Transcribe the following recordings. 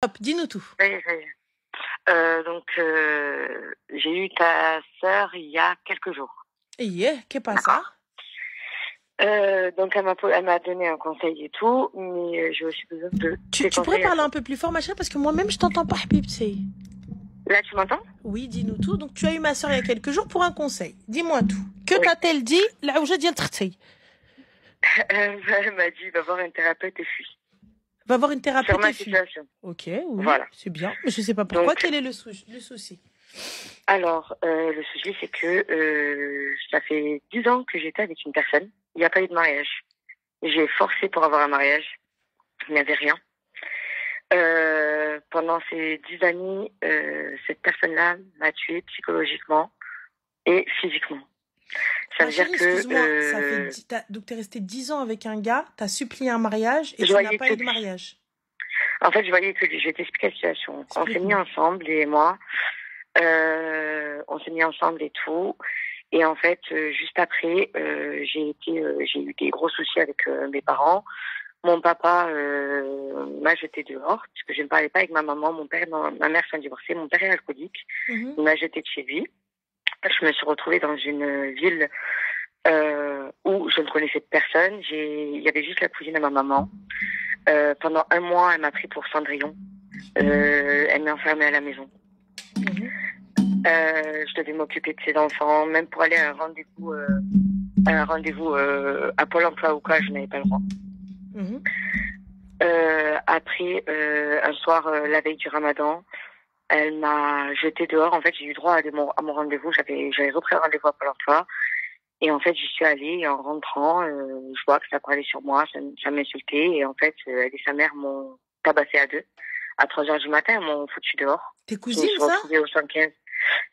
Hop, dis-nous tout. Oui, oui. J'ai eu ta sœur il y a quelques jours. Yeah, qu'est-ce que ça? D'accord. Elle m'a donné un conseil et tout, mais j'ai aussi besoin de tes Tu pourrais conseils à parler toi. un peu plus fort, ma chérie, parce que moi-même, je t'entends pas, Habib, tu Là, tu m'entends? Oui, dis-nous tout. Donc, tu as eu ma soeur il y a quelques jours pour un conseil. Dis-moi tout. Que Oui. t'a-t-elle dit? La ouja dial tkhti. Elle m'a dit, va voir un thérapeute et fuis. Va voir une Sur thérapeute ma et fuis. situation. Ok, oui, Voilà. c'est bien. Mais je sais pas pourquoi. Donc, Quel est le souci? alors, le souci, c'est que ça fait 10 ans que j'étais avec une personne. Il n'y a pas eu de mariage. J'ai forcé pour avoir un mariage. Il n'y avait rien. Pendant ces 10 années, cette personne-là m'a tuée psychologiquement et physiquement. Ça Ma veut dire chérie, que excuse-moi, donc t'es resté 10 ans avec un gars, t'as supplié un mariage et je tu n'as voyais pas que eu de lui. mariage. En fait, je voyais que lui. Je vais t'expliquer la situation. On s'est mis Explique-moi. ensemble, lui et moi. On s'est mis ensemble et tout. Et en fait, juste après, j'ai eu des gros soucis avec mes parents. Mon papa m'a jeté dehors parce que je ne parlais pas avec ma maman. Mon père et ma mère sont divorcés. Mon père est alcoolique. Il m'a jeté de chez lui. Je me suis retrouvée dans une ville où je ne connaissais personne. Il y avait juste la cousine à ma maman. Pendant un mois, elle m'a pris pour Cendrillon. Elle m'a enfermée à la maison. Je devais m'occuper de ses enfants, même pour aller à un rendez-vous à Pôle emploi ou quoi, je n'avais pas le droit. Après, un soir, la veille du Ramadan, elle m'a jeté dehors. En fait, j'ai eu droit à mon rendez-vous. J'avais repris un rendez-vous à Pôle emploi. Et en fait, j'y suis allée. Et en rentrant, je vois que ça parlait sur moi, ça m'insultait. Et en fait, elle et sa mère m'ont tabassé à deux. À 3 heures du matin, elles m'ont foutu dehors. Tes Je me cousines, suis ça? retrouvée au 115.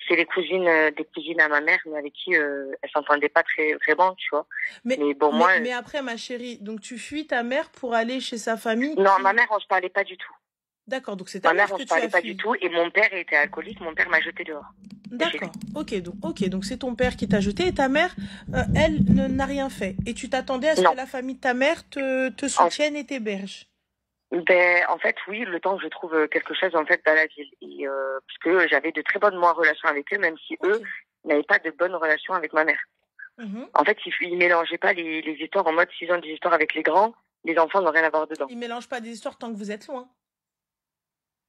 C'est des cousines à ma mère, mais avec qui elle s'entendait pas très vraiment, tu vois. Mais bon, moi, après, ma chérie, donc tu fuis ta mère pour aller chez sa famille non, ma mère, on se parlait pas du tout. D'accord, donc c'est ta Ma mère, mère on que se tu parlait as pas du fui. tout. Et mon père était alcoolique. Mon père m'a jeté dehors. D'accord. Ok, donc c'est ton père qui t'a jeté et ta mère, elle, n'a rien fait. Et tu t'attendais à ce que la famille de ta mère te soutienne et t'héberge. En fait, oui, le temps que je trouve quelque chose en fait dans la ville. Et, parce que j'avais de très bonnes relations avec eux, même si eux n'avaient pas de bonnes relations avec ma mère. En fait, ils mélangeaient pas les histoires en mode s'ils ont des histoires avec les grands, les enfants n'ont rien à voir dedans. Ils mélangent pas des histoires tant que vous êtes loin.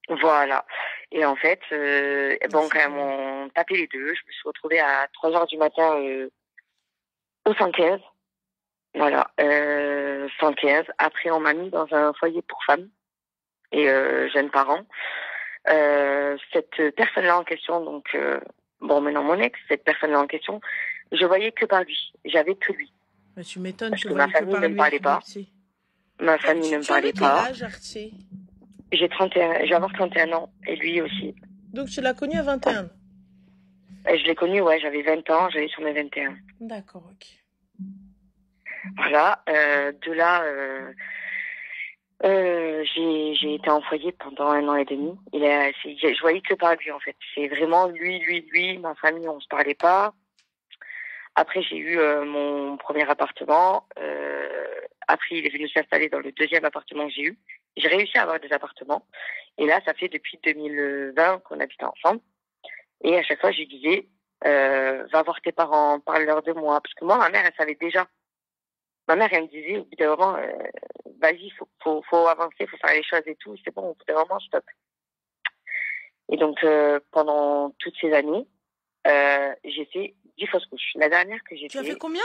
Voilà. Et en fait, quand elles m'ont tapé les deux, je me suis retrouvée à 3 heures du matin au 115. Voilà, 115. Après, on m'a mis dans un foyer pour femmes et jeunes parents. Cette personne-là en question, donc, maintenant mon ex, cette personne-là en question, je voyais que par lui. J'avais que lui. Mais tu m'étonnes, parce que ma famille ne me parlait pas. Ma famille ne me parlait pas. Tu avais quel âge, Artie? J'ai 31, je vais avoir 31 ans, et lui aussi. Donc tu l'as connu à 21? Je l'ai connu, ouais, j'avais 20 ans, j'allais sur mes 21. D'accord, ok. Voilà, de là, j'ai été en foyer pendant 1 an et demi. Je voyais que par lui, en fait. C'est vraiment lui, ma famille, on se parlait pas. Après, j'ai eu mon premier appartement. Après, il est venu s'installer dans le deuxième appartement que j'ai eu. J'ai réussi à avoir des appartements. Et là, ça fait depuis 2020 qu'on habite ensemble. Et à chaque fois, je lui disais, va voir tes parents, parle-leur de moi. Parce que moi, ma mère, elle savait déjà. Ma mère, elle me disait, au bout d'un moment, vas-y, faut avancer, faut faire les choses et tout. C'est bon, au bout d'un moment, stop. Et donc, pendant toutes ces années, j'ai fait 10 fausses couches. La dernière que j'ai fait... Tu as fait combien?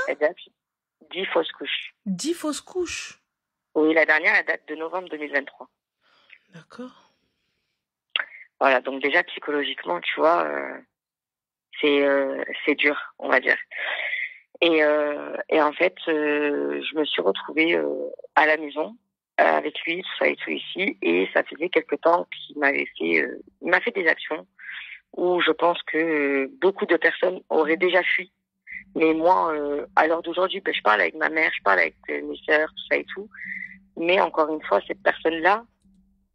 10 fausses couches. 10 fausses couches? Oui, la dernière, elle date de novembre 2023. D'accord. Voilà, donc déjà, psychologiquement, tu vois, c'est dur, on va dire. Et en fait, je me suis retrouvée à la maison avec lui, tout ça et tout ici. Et ça faisait quelque temps qu'il m'a fait des actions où je pense que beaucoup de personnes auraient déjà fui. Mais moi, à l'heure d'aujourd'hui, je parle avec ma mère, je parle avec mes sœurs, tout ça et tout. Mais encore une fois, cette personne-là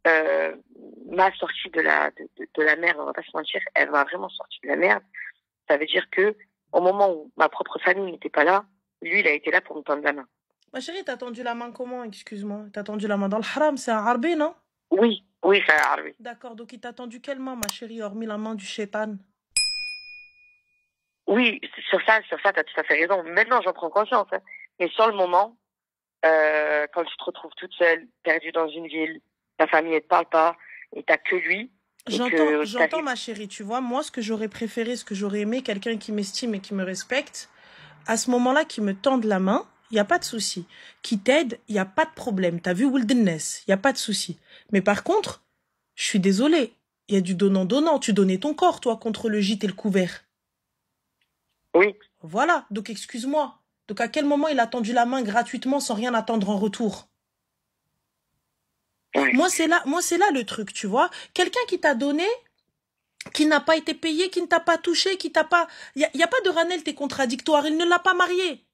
m'a sorti de la merde, on va pas se mentir. Elle m'a vraiment sorti de la merde. Ça veut dire que au moment où ma propre famille n'était pas là, lui, il a été là pour me tendre la main. Ma chérie, t'as tendu la main comment? Excuse-moi. T'as tendu la main dans le haram, c'est un harbi, non? Oui, Oui, c'est un arabe. D'accord, donc il t'a tendu quelle main, ma chérie, hormis la main du shaitan? Oui, sur ça, t'as tout à fait raison. Maintenant, j'en prends conscience. Hein. Mais sur le moment, quand tu te retrouves toute seule, perdue dans une ville, ta famille, elle te parle pas, et t'as que lui, et que J'entends, t'arrives... ma chérie, tu vois, moi, ce que j'aurais préféré, ce que j'aurais aimé, quelqu'un qui m'estime et qui me respecte, à ce moment-là, qui me tende la main, il n'y a pas de souci. Qui t'aide, il n'y a pas de problème. T'as vu Wilderness, il n'y a pas de souci. Mais par contre, je suis désolée, il y a du donnant-donnant. Tu donnais ton corps, toi, contre le gîte et le couvert. Oui. Voilà, donc excuse-moi. Donc à quel moment il a tendu la main gratuitement sans rien attendre en retour? Ouais. Moi, c'est là le truc, tu vois. Quelqu'un qui t'a donné, qui n'a pas été payé, qui ne t'a pas touché, qui t'a pas... y a pas de Ranel, t'es contradictoire. Il ne l'a pas marié.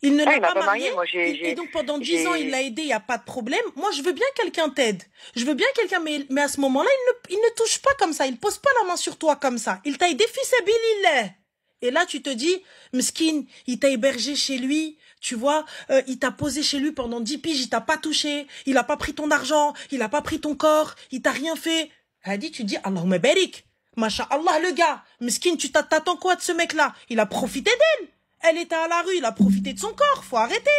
Il ne Ah, l'a il m'a pas pas marié. marié. Moi, Et donc pendant 10 ans, il l'a aidé, il n'y a pas de problème. Moi, je veux bien quelqu'un t'aide. Je veux bien quelqu'un, mais à ce moment-là, il ne touche pas comme ça. Il ne pose pas la main sur toi comme ça. Il t'a aidé, fils Abilillah. Et là, tu te dis, Mskin, il t'a hébergé chez lui, tu vois, il t'a posé chez lui pendant 10 piges, il t'a pas touché, il a pas pris ton argent, il a pas pris ton corps, il t'a rien fait. Hadi, tu dis, Allahumma barik. Masha'Allah, le gars. Mskin, tu t'attends quoi de ce mec-là? Il a profité d'elle. Elle était à la rue, il a profité de son corps. Faut arrêter.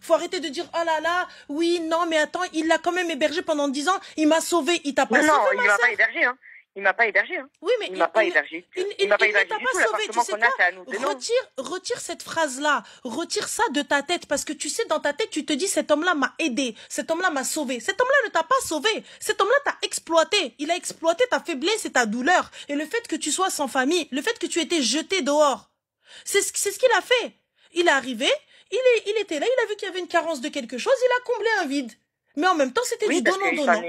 Faut arrêter de dire, oh là là, oui, non, mais attends, il l'a quand même hébergé pendant 10 ans, il m'a sauvé, il t'a pas non, sauvé, non, il m'a pas hébergé, hein. Il m'a pas hébergé, hein. Oui, mais il m'a pas hébergé. Il m'a pas ne hébergé t'a du pas tout. sauvé. Tu L'appartement sais qu'on a, quoi? c'est à nous. Non. Retire cette phrase-là. Retire ça de ta tête. Parce que tu sais, dans ta tête, tu te dis, cet homme-là m'a aidé. Cet homme-là m'a sauvé. Cet homme-là ne t'a pas sauvé. Cet homme-là t'a exploité. Il a exploité ta faiblesse et ta douleur. Et le fait que tu sois sans famille, le fait que tu étais jeté dehors. C'est ce qu'il a fait. Il est arrivé, il était là, il a vu qu'il y avait une carence de quelque chose, il a comblé un vide. Mais en même temps, c'était du donnant-donnant.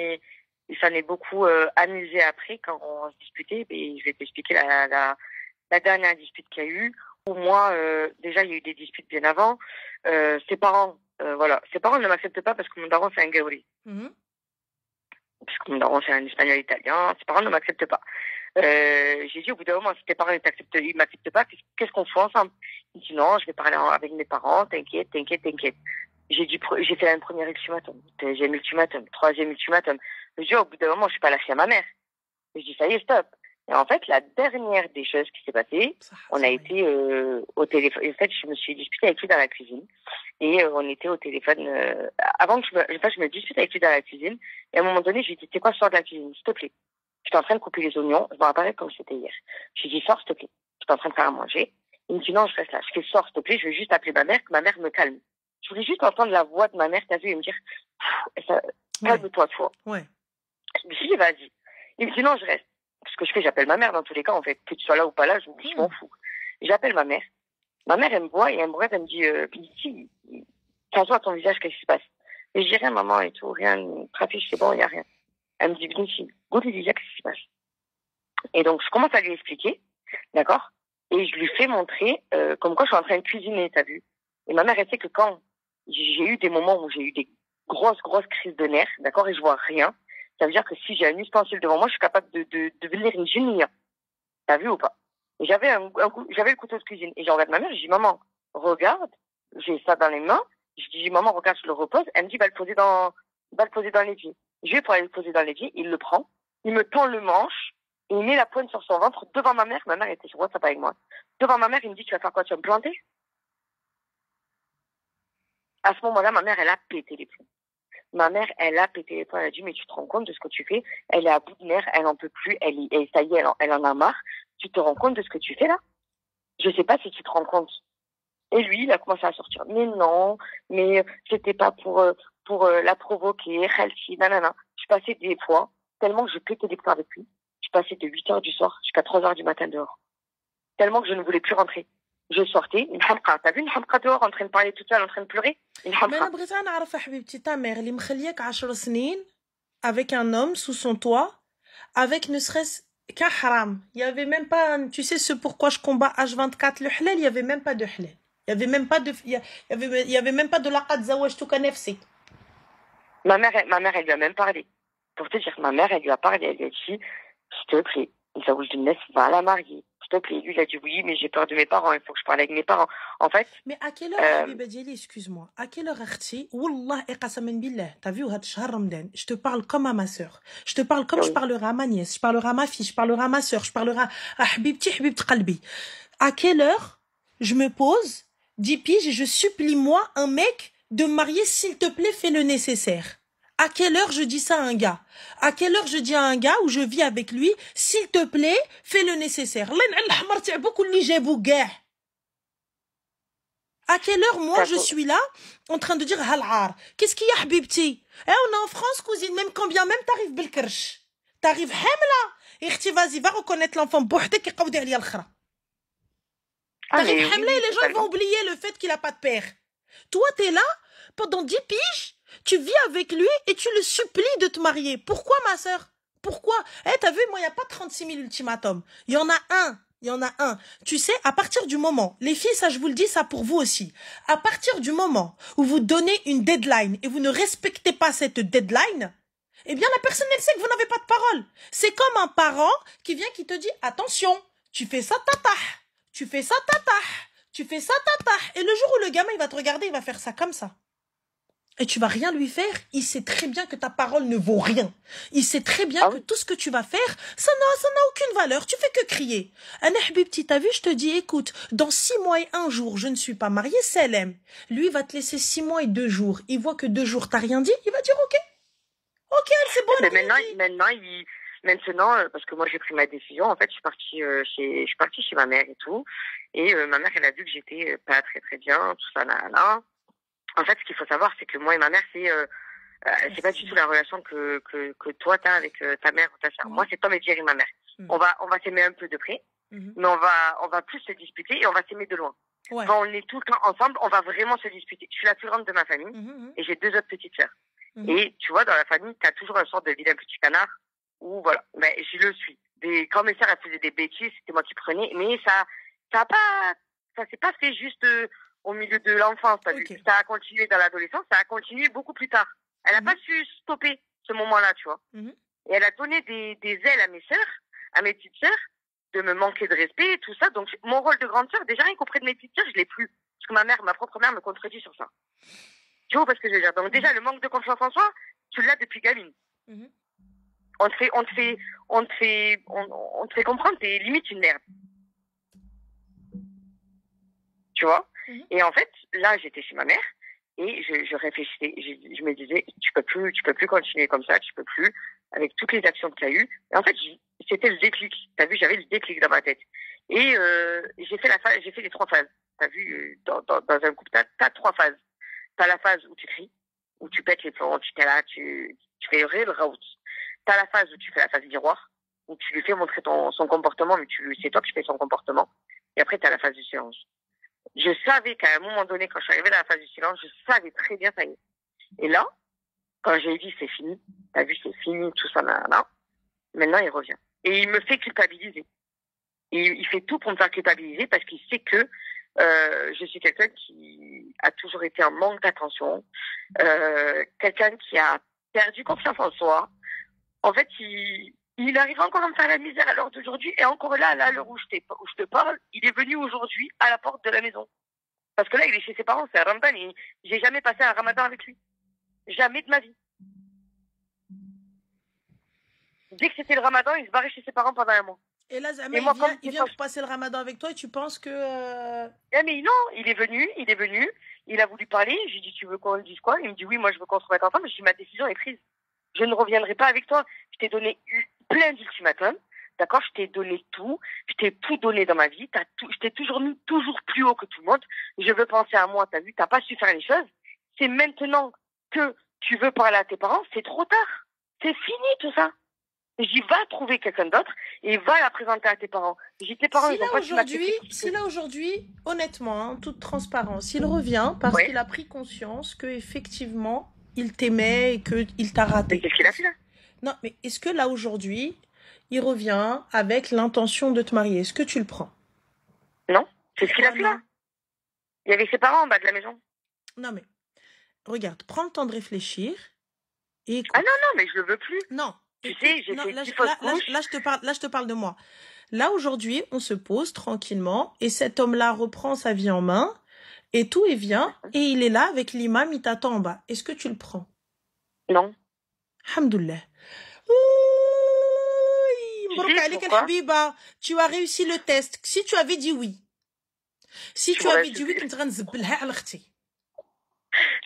Il s'en est beaucoup amusé après quand on se disputait. Et je vais t'expliquer la dernière dispute qu'il y a eu. Pour moi, déjà, il y a eu des disputes bien avant. Ses parents, ses parents ne m'acceptent pas parce que mon daron, c'est un gaouli. Parce que mon daron, c'est un espagnol italien. Ses parents ne m'acceptent pas. J'ai dit au bout d'un moment, si tes parents ils m'acceptent pas, qu'est-ce qu'on fait ensemble? Il dit non, je vais parler avec mes parents, t'inquiète. J'ai fait un premier ultimatum, deuxième ultimatum, troisième ultimatum. Je dis au bout d'un moment, je suis pas lâché à ma mère. Je dis ça y est, stop. Et en fait, la dernière des choses qui s'est passée, on a été au téléphone. En fait, je me suis disputée avec lui dans la cuisine. Et on était au téléphone. Avant que je me dispute avec lui dans la cuisine. Et à un moment donné, je lui ai dit, tu sais quoi, sors de la cuisine, s'il te plaît. Je suis en train de couper les oignons. Je me rappelle comme c'était hier. Je lui ai dit, sors, s'il te plaît. Je suis en train de faire à manger. Il me dit, non, je reste là. Je fais, sors, s'il te plaît. Je vais juste appeler ma mère, que ma mère me calme. Je voulais juste entendre la voix de ma mère, t'as vu, et me dire, calme-toi, toi. Ouais. Je me suis dit, vas-y. Il me dit, non, je reste. Ce que je fais, j'appelle ma mère dans tous les cas, en fait. Que tu sois là ou pas là, je m'en fous. J'appelle ma mère. Ma mère, elle me voit et elle me regarde, elle me dit, Binti, casse-toi ton visage, qu'est-ce qui se passe? Et je dis rien, maman, et tout, rien, trafic, c'est bon, il n'y a rien. Elle me dit, Binti, goûte les visage, qu'est-ce qui se passe? Et donc, je commence à lui expliquer, d'accord? Et je lui fais montrer, comme quoi je suis en train de cuisiner, t'as vu? Et ma mère, elle sait que quand j'ai eu des moments où j'ai eu des grosses crises de nerfs, d'accord, et je vois rien, ça veut dire que si j'ai un ustensile devant moi, je suis capable de devenir une génie. T'as vu ou pas? Et j'avais le couteau de cuisine. Et je regarde ma mère, je dis, maman, regarde, j'ai ça dans les mains. Je dis, maman, regarde, je le repose. Elle me dit, va le poser dans l'évier. Je vais pour aller le poser dans l'évier, il le prend, il me tend le manche, et il met la poigne sur son ventre devant ma mère. Ma mère était sur WhatsApp avec moi. Devant ma mère, il me dit, tu vas faire quoi? Tu vas me planter? À ce moment-là, ma mère, elle a pété les plombs. Ma mère, elle a pété les plombs. Elle a dit, mais tu te rends compte de ce que tu fais? Elle est à bout de nerfs, elle en peut plus, ça y est, elle en a marre. Tu te rends compte de ce que tu fais là? Je sais pas si tu te rends compte. Et lui, il a commencé à sortir. Mais non, mais c'était pas pour la provoquer, Khalsi, nanana. Je passais des fois, tellement que je pétais des plombs avec lui. Je passais de 8 heures du soir jusqu'à 3 heures du matin dehors. Tellement que je ne voulais plus rentrer. Je sortais, une hamqa. T'as vu une hamqa dehors, en train de parler toute seule, en train de pleurer? Une hamqa. Mais أنا بغيت نعرف حبيبتي ta mère اللي مخلياك 10 سنين avec un homme sous son toit, avec ne serait-ce qu'un haram. Il y avait même pas, tu sais ce pourquoi je combat H24 le halal, il y avait même pas de halal. Il y avait même pas de il y avait même pas de laqad zawajtuka nafsi. Ma mère, elle lui a même parlé. Pour te dire, ma mère, elle lui a parlé, elle lui a dit, s'il te plaît, Zawaj Dunes va la marier. te plaît. Lui, il a dit oui, mais j'ai peur de mes parents, il faut que je parle avec mes parents. En fait... Mais à quelle heure, Habiba Diali, excuse-moi, à quelle heure, Arti, Wallah, et qasaman billah, t'as vu, je te parle comme à ma sœur. Je te parle comme je parlerai à ma nièce, je parlerai à ma fille, je parlerai à ma sœur, je parlerai à Habibti Qalbi. À quelle heure je me pose, 10 piges, et je supplie, moi, un mec, de me marier, s'il te plaît, fais le nécessaire. À quelle heure je dis ça à un gars? À quelle heure je dis à un gars où je vis avec lui, s'il te plaît, fais le nécessaire? À quelle heure, moi, je suis là, en train de dire hal'ar? Qu'est-ce qu'il y a, Habibti? Eh, on est en France, cousine, même quand bien même t'arrives بالكرش. T'arrives hamla. Et vas-y, va reconnaître l'enfant. بوحدك يقودي عليا الخرا. T'arrives hamla et les gens vont oublier le fait qu'il a pas de père. Toi, t'es là, pendant 10 piges, tu vis avec lui et tu le supplies de te marier. Pourquoi, ma sœur? Pourquoi? Eh, t'as vu, moi, il n'y a pas 36 000 ultimatums. Il y en a un. Il y en a un. Tu sais, à partir du moment, les filles, ça je vous le dis, ça pour vous aussi. À partir du moment où vous donnez une deadline et vous ne respectez pas cette deadline, eh bien la personne, elle sait que vous n'avez pas de parole. C'est comme un parent qui vient, qui te dit, attention, tu fais ça, tata. Tu fais ça, tata. Tu fais ça, tata. Et le jour où le gamin, il va te regarder, il va faire ça comme ça. Et tu vas rien lui faire, il sait très bien que ta parole ne vaut rien. Il sait très bien que tout ce que tu vas faire, ça n'a aucune valeur, tu fais que crier. Un Habibti, t'as vu, je te dis, écoute, dans 6 mois et 1 jour, je ne suis pas mariée, Salem. Lui, va te laisser 6 mois et 2 jours. Il voit que 2 jours, t'as rien dit, il va dire, ok. Ok, c'est bon. Mais maintenant, parce que moi, j'ai pris ma décision, en fait, je suis partie chez ma mère et tout. Et ma mère, elle a vu que j'étais pas très très bien, tout ça, là. En fait, ce qu'il faut savoir, c'est que moi et ma mère, c'est pas du tout la relation que toi t'as avec ta mère ou ta soeur. Moi, c'est Tom et Jerry, ma mère. On va s'aimer un peu de près, mais on va plus se disputer et on va s'aimer de loin. Quand on est tout le temps ensemble, on va vraiment se disputer. Je suis la plus grande de ma famille et j'ai 2 autres petites sœurs. Et tu vois, dans la famille, t'as toujours une sorte de vilain petit canard où voilà, mais je le suis. Quand mes sœurs elles faisaient des bêtises, c'était moi qui prenais, mais ça s'est pas fait juste au milieu de l'enfance, t'as vu. Ça a continué dans l'adolescence, ça a continué beaucoup plus tard. Elle n'a pas su stopper ce moment-là, tu vois. Et elle a donné des ailes à mes sœurs, à mes petites sœurs, de me manquer de respect et tout ça. Donc, mon rôle de grande sœur, déjà rien qu'auprès de mes petites sœurs, je l'ai plus. Parce que ma propre mère me contredit sur ça. Tu vois parce que je veux dire. Donc, déjà, le manque de confiance en soi, tu l'as depuis gamine. On te fait comprendre, t'es limite une merde. Tu vois? Et en fait, là, j'étais chez ma mère et je réfléchissais, je me disais, tu peux plus continuer comme ça, tu peux plus, avec toutes les actions que tu as eues. Et en fait, c'était le déclic. T'as vu, j'avais le déclic dans ma tête. Et j'ai fait les 3 phases. T'as vu, dans un couple, t'as 3 phases. T'as la phase où tu cries, où tu pètes les plombs, tu fais rire le raout. T'as la phase où tu fais la phase miroir, où tu lui fais montrer son comportement, mais c'est toi qui fais son comportement. Et après, t'as la phase du silence. Je savais qu'à un moment donné, quand je suis arrivée dans la phase du silence, je savais très bien ça y est. Et là, quand j'ai dit c'est fini, t'as vu, c'est fini, tout ça, là, maintenant il revient. Et il me fait culpabiliser. Et il fait tout pour me faire culpabiliser parce qu'il sait que je suis quelqu'un qui a toujours été en manque d'attention, quelqu'un qui a perdu confiance en soi. En fait, il arrive encore à me faire la misère à l'heure d'aujourd'hui. Et encore là, à l'heure où je te parle, il est venu aujourd'hui à la porte de la maison. Parce que là, il est chez ses parents, c'est un Ramadan. Et j'ai jamais passé un Ramadan avec lui. Jamais de ma vie. Dès que c'était le Ramadan, il se barrait chez ses parents pendant un mois. Et là, il vient pour passer le Ramadan avec toi et tu penses que... Mais non, il est venu. Il a voulu parler. J'ai dit, tu veux qu'on dise quoi? Il me dit, oui, moi, je veux qu'on se remette ensemble. J'ai dit, ma décision est prise. Je ne reviendrai pas avec toi. Je t'ai donné plein d'ultimatums. D'accord? Je t'ai donné tout. Je t'ai tout donné dans ma vie. Je t'ai toujours mis toujours plus haut que tout le monde. Je veux penser à moi. T'as vu? T'as pas su faire les choses. C'est maintenant que tu veux parler à tes parents. C'est trop tard. C'est fini tout ça. J'y va trouver quelqu'un d'autre et va la présenter à tes parents. Tes parents, si là aujourd'hui, honnêtement, hein, toute transparence, il revient parce qu'il a pris conscience que effectivement il t'aimait et qu'il t'a raté. Mais qu'est-ce qu'il a fait là? Non, mais est-ce que là aujourd'hui, il revient avec l'intention de te marier? Est-ce que tu le prends? Non, c'est ce qu'il a fait là. Il y avait ses parents en bas de la maison. Non mais regarde, prends le temps de réfléchir et Ah non, mais je le veux plus. Non. Tu sais, j'ai fait 10 fausses couches. Là, je te parle de moi. Là, aujourd'hui, on se pose tranquillement et cet homme-là reprend sa vie en main et tout et vient et il est là avec l'imam, il t'attend en bas. Est-ce que tu le prends? Non. Alhamdoulilah. Pourquoi? Tu as réussi le test. Si tu avais dit oui. Si tu avais dit oui, tu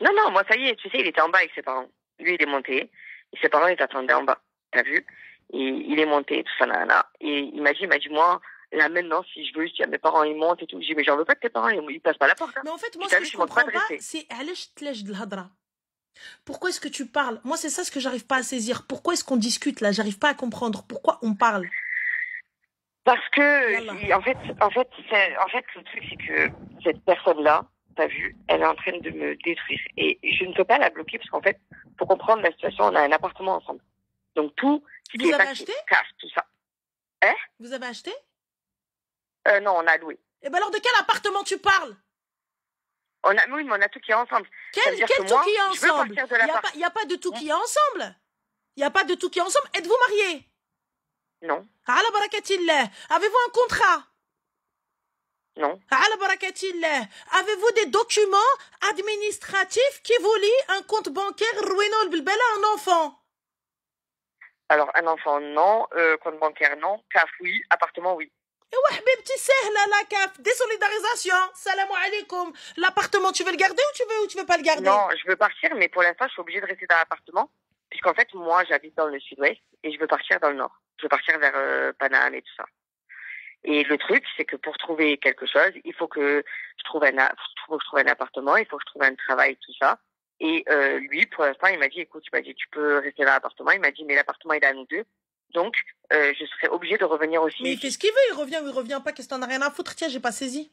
Non, non, moi, ça y est, tu sais, il était en bas avec ses parents. Lui, il est monté. Et ses parents, ils attendaient en bas. T'as vu? Et il est monté, tout ça, nana. Et il m'a dit, moi, là, maintenant, si je veux, si mes parents, ils montent et tout. J'ai dit, mais j'en veux pas de tes parents, ils passent pas la porte. Hein. Mais en fait, moi, ce que je comprends pas, c'est pourquoi est-ce que tu parles? Moi, c'est ça ce que j'arrive pas à saisir. Pourquoi est-ce qu'on discute là? J'arrive pas à comprendre. Pourquoi on parle? Parce que, en fait, le truc, c'est que cette personne-là, t'as vu, elle est en train de me détruire. Et je ne peux pas la bloquer parce qu'en fait, pour comprendre la situation, on a un appartement ensemble. Donc tout, ce qui est passé, casse, tout ça. Hein? Vous avez acheté? Non, on a loué. Et ben alors de quel appartement tu parles? Oui, mais on a tout qui est ensemble. Quel tout qui est ensemble? Il n'y a pas de tout qui est ensemble. Il n'y a pas de tout qui est ensemble. Êtes-vous mariés? Non. Ala barakatillah. Avez-vous un contrat? Non. Ala barakatillah. Avez-vous des documents administratifs qui vous lient un compte bancaire Roueno Bilbala, un enfant? Alors, un enfant, non. Compte bancaire, non. CAF, oui. Appartement, oui. La CAF, désolidarisation. Salam alaikum. L'appartement, tu veux le garder ou tu veux pas le garder? Non, je veux partir, mais pour l'instant, je suis obligée de rester dans l'appartement. Puisqu'en fait, moi, j'habite dans le sud-ouest et je veux partir dans le nord. Je veux partir vers Paname et tout ça. Et le truc, c'est que pour trouver quelque chose, il faut que je trouve un appartement, il faut que je trouve un travail, tout ça. Et lui, pour l'instant, il m'a dit, écoute, tu peux rester dans l'appartement. Il m'a dit, mais l'appartement, il est à nous deux. Donc, je serai obligée de revenir aussi. Mais il fait ce qu'il veut, il revient ou il revient pas, qu'est-ce que t'en as rien à foutre? Tiens, j'ai pas saisi.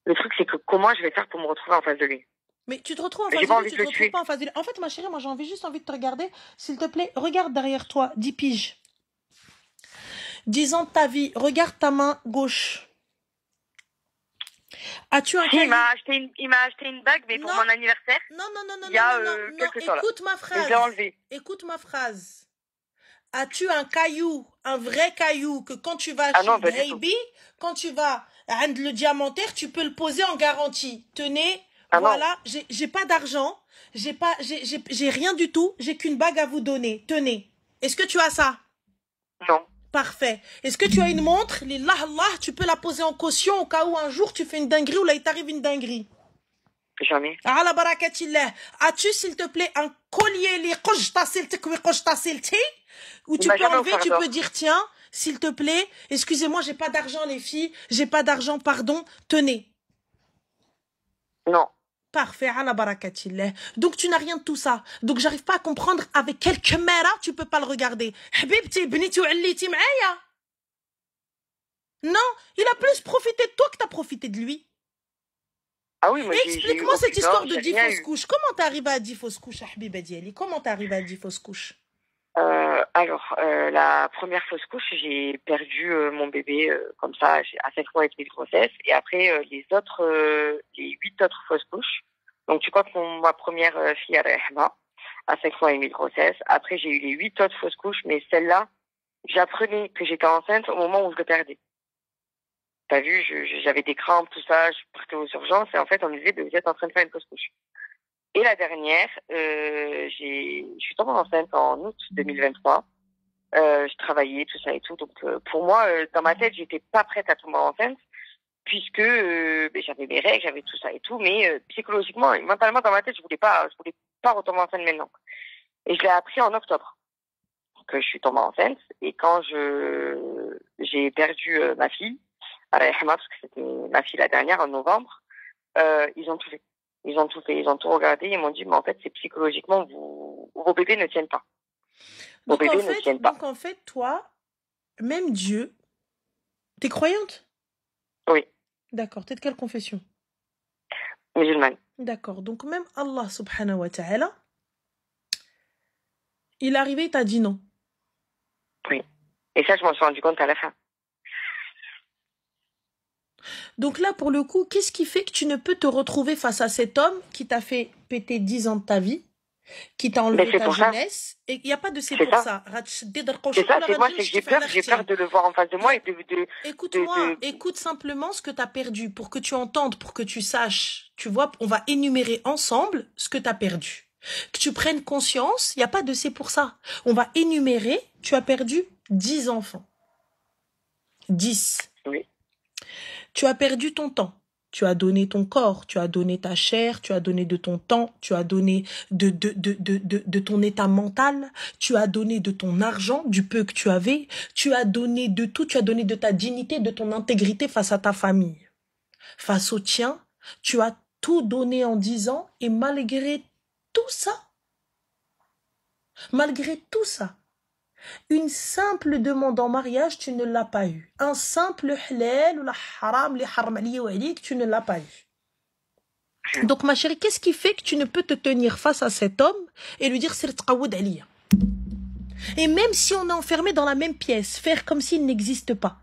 Le truc, c'est que comment je vais faire pour me retrouver en face de lui? Mais tu te retrouves en face de lui, tu te retrouves pas en face de lui. En fait, ma chérie, moi, j'ai juste envie de te regarder. S'il te plaît, regarde derrière toi, 10 piges. 10 ans de ta vie, regarde ta main gauche. As-tu un cahier? Il m'a acheté une bague, mais pour mon anniversaire. Non. Il y a quelques temps là. Écoute ma phrase. Je l'ai enlevé. Écoute ma phrase. As-tu un caillou, un vrai caillou, que quand tu vas chez Baby, quand tu vas à le diamantaire, tu peux le poser en garantie. Tenez, voilà, j'ai pas d'argent, j'ai rien du tout, j'ai qu'une bague à vous donner. Tenez. Est-ce que tu as ça? Non. Parfait. Est-ce que tu as une montre? Lillah Allah, tu peux la poser en caution au cas où un jour tu fais une dinguerie ou là il t'arrive une dinguerie. Jamais. Ala barakatillah. As-tu s'il te plaît un collier li où tu peux enlever, tu peux dire tiens, s'il te plaît, excusez-moi, j'ai pas d'argent les filles, j'ai pas d'argent, pardon, tenez. Non. Parfait, ala barakatillah. Donc tu n'as rien de tout ça. Donc j'arrive pas à comprendre avec quelle caméra tu peux pas le regarder. Habibti, bniti walliti maaya. Non, il a plus profité de toi que t'as profité de lui. Ah oui, moi explique-moi cette histoire de 10 fausses couches. Comment t'es arrivé à 10 fausses couches, Habiba Diali? Comment t'es arrivé à 10 fausses couches? La première fausse couche, j'ai perdu mon bébé comme ça à 7 mois et demi de grossesse. Et après, les 8 autres fausses couches. Donc, tu crois que ma première fille, Rahma, à 5 mois et demi de grossesse. Après, j'ai eu les 8 autres fausses couches, mais celle-là, j'apprenais que j'étais enceinte au moment où je le perdais. T'as vu, j'avais des crampes, tout ça, je partais aux urgences et en fait, on me disait, vous êtes en train de faire une fausse couche. Et la dernière, je suis tombée enceinte en août 2023. Je travaillais, tout ça et tout. Donc, pour moi, dans ma tête, j'étais pas prête à tomber enceinte puisque j'avais mes règles, j'avais tout ça et tout. Mais psychologiquement et mentalement, dans ma tête, je voulais pas retomber enceinte maintenant. Et je l'ai appris en octobre que je suis tombée enceinte. Et quand j'ai perdu ma fille, parce que c'était ma fille la dernière, en novembre, ils ont tout fait. Ils ont tout fait, ils ont tout regardé, ils m'ont dit, mais en fait, c'est psychologiquement, vos bébés ne tiennent pas. Donc en fait, toi, même Dieu, t'es croyante? Oui. D'accord, t'es de quelle confession? Musulmane. D'accord, donc même Allah subhanahu wa ta'ala, il est arrivé, il t'a dit non. Oui. Et ça, je m'en suis rendu compte à la fin. Donc là, pour le coup, qu'est-ce qui fait que tu ne peux te retrouver face à cet homme qui t'a fait péter 10 ans de ta vie qui t'a enlevé ta jeunesse. Et il n'y a pas de c'est pour ça. C'est ça, c'est moi, c'est que j'ai peur de le voir en face de moi et Écoute-moi, écoute simplement ce que tu as perdu pour que tu entendes, pour que tu saches. Tu vois, on va énumérer ensemble ce que tu as perdu. Que tu prennes conscience, il n'y a pas de c'est pour ça. On va énumérer, tu as perdu 10 enfants. 10. Oui. Tu as perdu ton temps. Tu as donné ton corps, tu as donné ta chair, tu as donné de ton temps, tu as donné de ton état mental, tu as donné de ton argent, du peu que tu avais, tu as donné de tout, tu as donné de ta dignité, de ton intégrité face à ta famille. Face au tien, tu as tout donné en 10 ans et malgré tout ça, une simple demande en mariage, tu ne l'as pas eu. Un simple halal ou la haram, les haram aliya ou alik, tu ne l'as pas eu. Donc ma chérie, qu'est-ce qui fait que tu ne peux te tenir face à cet homme et lui dire sir tqawoud aliya? Et même si on est enfermé dans la même pièce, faire comme s'il n'existe pas.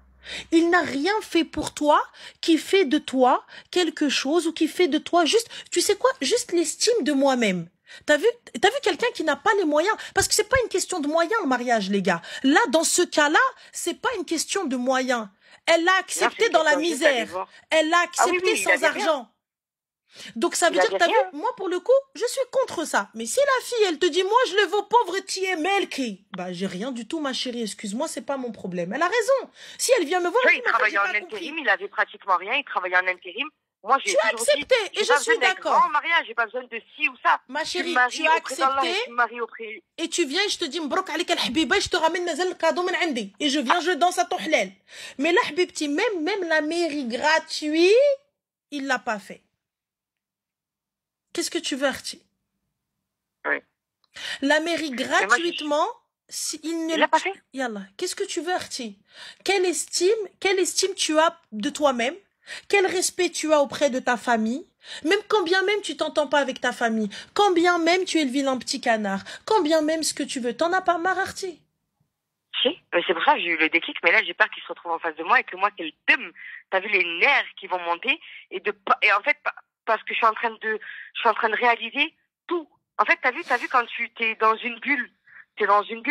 Il n'a rien fait pour toi qui fait de toi quelque chose ou qui fait de toi juste, tu sais quoi, juste l'estime de moi-même. T'as vu quelqu'un qui n'a pas les moyens, parce que c'est pas une question de moyens le mariage, les gars. Là, dans ce cas-là, c'est pas une question de moyens. Elle l'a accepté dans la misère. Elle l'a accepté sans argent. Donc ça veut dire, t'as vu, moi pour le coup, je suis contre ça. Mais si la fille, elle te dit, moi je le veux pauvre tiers melki, bah j'ai rien du tout, ma chérie, excuse-moi, c'est pas mon problème. Elle a raison. Si elle vient me voir, il travaillait en intérim, il avait pratiquement rien, il travaillait en intérim. Moi, tu as accepté et je suis d'accord. Mariage, j'ai pas besoin de ci ou ça. Ma chérie, tu as accepté et tu viens et je te dis mbrok alik al habiba, je te ramène le cadeau min indi et je viens, je danse à ton halal. Mais là, habibti, même la mairie gratuite, il l'a pas fait. Qu'est-ce que tu veux, Arti? Oui. La mairie gratuitement, si il ne l'a pas fait. Yallah, qu'est-ce que tu veux, Arti? Quelle estime tu as de toi-même? Quel respect tu as auprès de ta famille? Même quand bien même tu t'entends pas avec ta famille, quand bien même tu es le vilain petit canard, quand bien même ce que tu veux, t'en as pas marre, Arti? Si, c'est pour ça que j'ai eu le déclic, mais là j'ai peur qu'il se retrouve en face de moi et que moi c'est le dum. T'as vu les nerfs qui vont monter et en fait parce que je suis en train de réaliser tout. En fait, t'as vu quand t'es dans une bulle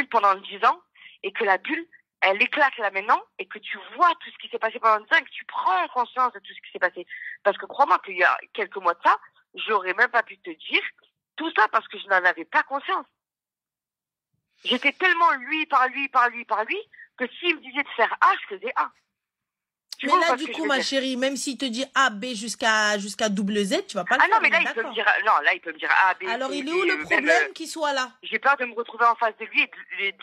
pendant 10 ans et que la bulle elle éclate là maintenant et que tu vois tout ce qui s'est passé pendant 10 ans et que tu prends conscience de tout ce qui s'est passé. Parce que crois-moi qu'il y a quelques mois de ça, j'aurais même pas pu te dire tout ça parce que je n'en avais pas conscience. J'étais tellement lui par lui que s'il me disait de faire A, je faisais A. Mais là, du coup, ma chérie, même s'il te dit A, B jusqu'à double Z, tu vas pas le faire. Ah non, mais là, il peut me dire A, B. Alors, il est où le problème qu'il soit là? J'ai peur de me retrouver en face de lui et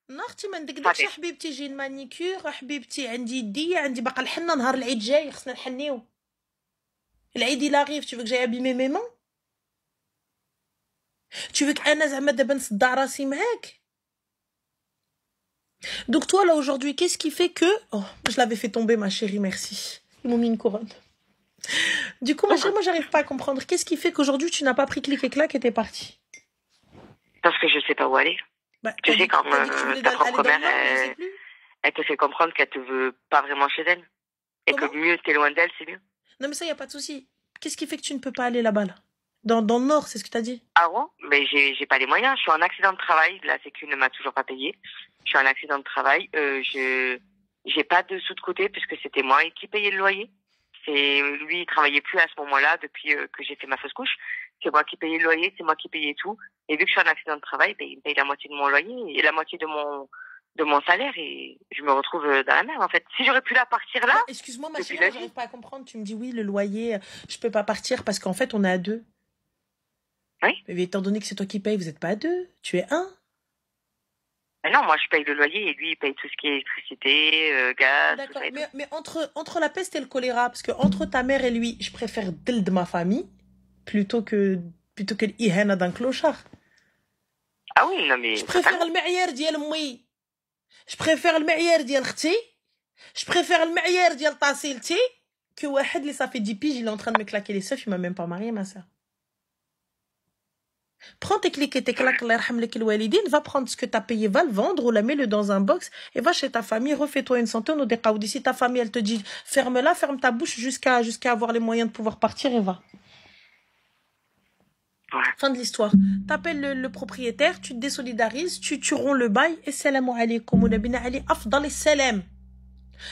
non, اختي ما ندقدقش يا حبيبتي، جي المانيكير حبيبتي، عندي يدية، عندي باقا الحنة، نهار العيد جاي خصنا نحنيو. العيد il arrive, tu veux que j'aille abîmer mes mains? Tu veux que انا زعما دابا نصدع راسي معاك? Donc toi là aujourd'hui, qu'est-ce qui fait que je l'avais fait tomber ma chérie, merci. Ils m'ont mis une couronne. Du coup ma chérie, moi j'arrive pas à comprendre, qu'est-ce qui fait qu'aujourd'hui tu n'as pas pris clic et clac et t'es partie? Parce que je sais pas où aller. Bah, tu sais, quand ta propre mère, elle te fait comprendre qu'elle te veut pas vraiment chez elle. Et que mieux t'es loin d'elle, c'est mieux. Non, mais ça, y a pas de souci. Qu'est-ce qui fait que tu ne peux pas aller là-bas, là? Dans le Nord, c'est ce que t'as dit? Ah bon? Mais j'ai pas les moyens. Je suis en accident de travail. La Sécu ne m'a toujours pas payé. Je suis en accident de travail. J'ai pas de sous de côté puisque c'était moi qui payais le loyer. Lui, il travaillait plus à ce moment-là depuis que j'ai fait ma fausse couche. C'est moi qui payais le loyer, c'est moi qui payais tout. Et vu que je suis en accident de travail, il me paye la moitié de mon loyer et la moitié de mon salaire et je me retrouve dans la merde en fait. Si j'aurais pu la partir là... Excuse-moi ma chérie, j'arrive pas à comprendre. Tu me dis oui, le loyer, je peux pas partir parce qu'en fait on est à 2. Oui. Mais étant donné que c'est toi qui payes, vous êtes pas à 2, tu es 1. Non, moi je paye le loyer et lui il paye tout ce qui est électricité, gaz. D'accord, mais entre la peste et le choléra, parce que entre ta mère et lui, je préfère de ma famille plutôt que l'ihana d'un clochard. Ah oui, non mais... Je préfère le معيار ديال امي. Je préfère le معيار ديال اختي. Je préfère le معيار ديال طاسيلتي que واحد اللي ça fait 10 piges, il est en train de me claquer les seufs, il m'a même pas marié ma sœur. Prends tes clics et tes claques, va prendre ce que tu as payé, va le vendre ou la mets-le dans un box et va chez ta famille, refais-toi une santé. Si ta famille, elle te dit, ferme-la, ferme ta bouche jusqu'à avoir les moyens de pouvoir partir et va. Fin de l'histoire. T'appelles le propriétaire, tu te désolidarises, tu romps le bail, et salam alaikum, ou nabina ali afdal salam.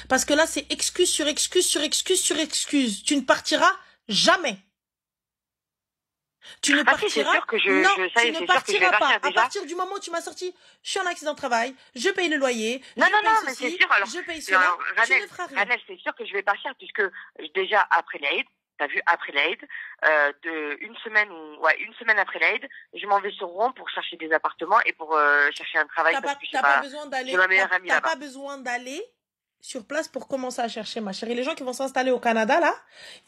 Parce que là, c'est excuse sur excuse sur excuse sur excuse. Tu ne partiras jamais. Tu ne partiras. Sûr que tu ne partiras pas. À partir du moment où tu m'as sorti, je suis en accident de travail, je paye le loyer, non, mais c'est sûr. Alors, je paye cela, tu ne feras rien. Ranel, c'est sûr que je vais partir puisque déjà après l'Aïd, t'as vu, après l'Aïd, une semaine après l'Aïd, je m'en vais sur Rouen pour chercher des appartements et pour chercher un travail. T'as pas besoin d'aller. T'as pas besoin d'aller sur place pour commencer à chercher, ma chérie. Les gens qui vont s'installer au Canada, là,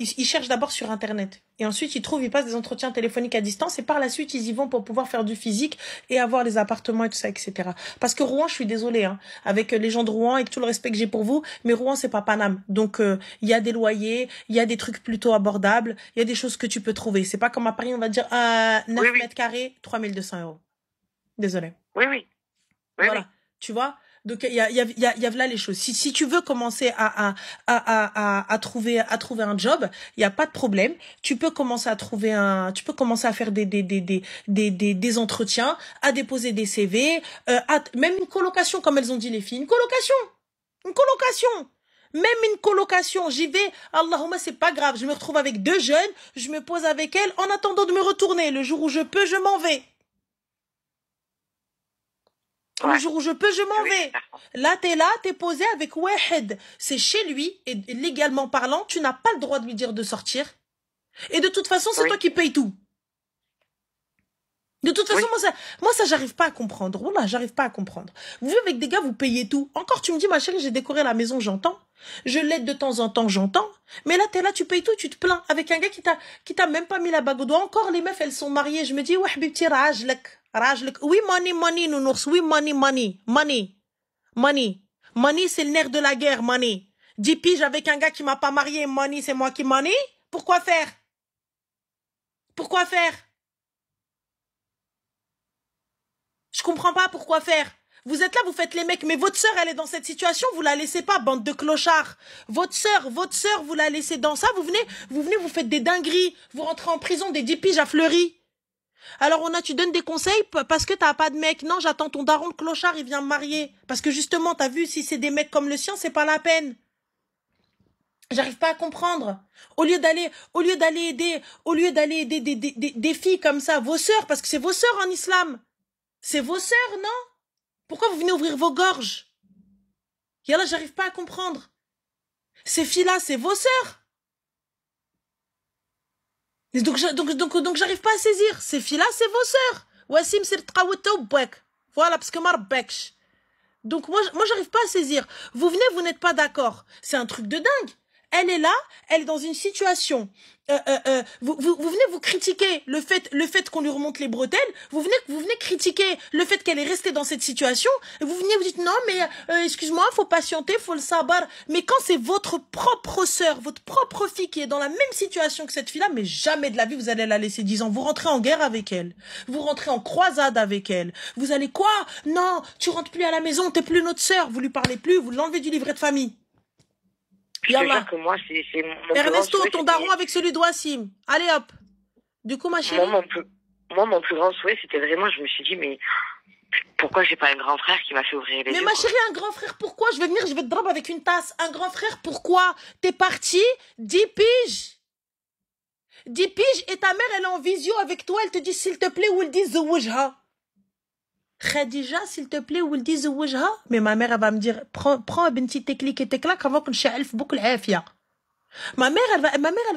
ils cherchent d'abord sur Internet. Et ensuite, ils passent des entretiens téléphoniques à distance. Et par la suite, ils y vont pour pouvoir faire du physique et avoir les appartements et tout ça, etc. Parce que Rouen, je suis désolée, hein, avec les gens de Rouen et tout le respect que j'ai pour vous, mais Rouen, c'est pas Paname. Donc, il y a des loyers, il y a des trucs plutôt abordables, il y a des choses que tu peux trouver. C'est pas comme à Paris, on va dire, 9 mètres carrés, 3200 €. Désolée. Oui. Voilà. Tu vois? Donc il y a là les choses. Si tu veux commencer à trouver un job, il y a pas de problème. Tu peux commencer à faire des entretiens, à déposer des CV, même une colocation comme elles ont dit les filles, une colocation. Même une colocation, j'y vais, Allahumma, c'est pas grave, je me retrouve avec 2 jeunes, je me pose avec elles en attendant de me retourner. Le jour où je peux, je m'en vais. Le jour où je peux, je m'en vais. Là, t'es posé avec Wahed. C'est chez lui, et légalement parlant, tu n'as pas le droit de lui dire de sortir. Et de toute façon, c'est toi qui payes tout. De toute façon, moi, ça, j'arrive pas à comprendre. Voilà, j'arrive pas à comprendre. Vous vivez avec des gars, vous payez tout. Encore, tu me dis, ma chérie, j'ai décoré la maison, j'entends. Je l'aide de temps en temps, j'entends. Mais là, t'es là, tu payes tout, tu te plains. Avec un gars qui t'a même pas mis la bague au doigt. Encore, les meufs, elles sont mariées. Je me dis, ouais, habibti, rajlek. Oui, money, nounours. Oui, money. Money, c'est le nerf de la guerre, money. 10 piges avec un gars qui m'a pas marié, money, c'est moi qui money. Pourquoi faire? Je comprends pas pourquoi faire. Vous êtes là, vous faites les mecs, mais votre sœur, elle est dans cette situation, vous la laissez pas, bande de clochards. Votre sœur, vous la laissez dans ça, vous venez, vous faites des dingueries, vous rentrez en prison des 10 piges à Fleury. Alors tu donnes des conseils parce que t'as pas de mec. Non, j'attends ton daron de clochard, il vient me marier. Parce que justement, t'as vu, si c'est des mecs comme le sien, c'est pas la peine. J'arrive pas à comprendre. Au lieu d'aller aider des filles comme ça, vos sœurs, parce que c'est vos sœurs en islam. C'est vos sœurs, non? Pourquoi vous venez ouvrir vos gorges? Et là, j'arrive pas à comprendre. Ces filles-là, c'est vos sœurs. Et donc j'arrive pas à saisir. Ces filles-là, c'est vos sœurs. Wassim, c'est voilà, parce que marbeksh. Donc moi, j'arrive pas à saisir. Vous venez, vous n'êtes pas d'accord. C'est un truc de dingue. Elle est là, elle est dans une situation. Vous venez vous critiquer le fait qu'on lui remonte les bretelles. Vous venez critiquer le fait qu'elle est restée dans cette situation. Et vous venez vous dites non mais excuse-moi, faut patienter, faut le sabar. Mais quand c'est votre propre sœur, votre propre fille qui est dans la même situation que cette fille-là, mais jamais de la vie vous allez la laisser 10 ans. Vous rentrez en guerre avec elle. Vous rentrez en croisade avec elle. Vous allez quoi? Non, tu rentres plus à la maison, t'es plus notre sœur. Vous lui parlez plus, vous l'enlevez du livret de famille. Je te jure que moi, c'est mon Ernesto, ton daron avec celui de Wassim. Allez hop. Du coup, ma chérie. Moi, mon plus grand souhait, c'était vraiment, je me suis dit, mais pourquoi j'ai pas un grand frère qui m'a fait ouvrir les yeux? Mais ma chérie, un grand frère, pourquoi? Je vais venir, je vais te draper avec une tasse. Un grand frère, pourquoi? T'es parti, 10 piges. 10 piges et ta mère, elle est en visio avec toi, elle te dit, s'il te plaît, ou elle dit, zawajha. Khadija, s'il te plaît, ou elle dit zawajha. Mais ma mère, elle va me dire, prends un petit technique et techlac avant qu'on cha'alf beaucoup l'afia. Ma mère, elle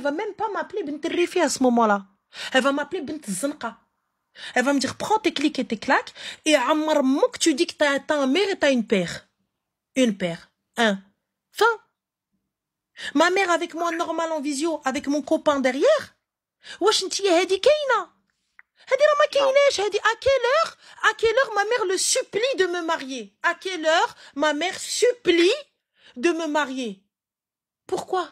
va même pas m'appeler bint rifi à ce moment-là. Elle va m'appeler bint zanqa. Elle va me dire, prends tes clics et tes claques, et à Ammar Mouk, tu dis que t'as un mère et t'as une paire. Une paire. Fin. Ma mère avec moi normal en visio, avec mon copain derrière. Wesh nti hadi kayna. Hadi ma kaynesh, hadi à quelle heure ma mère le supplie de me marier? À quelle heure ma mère supplie de me marier? Pourquoi?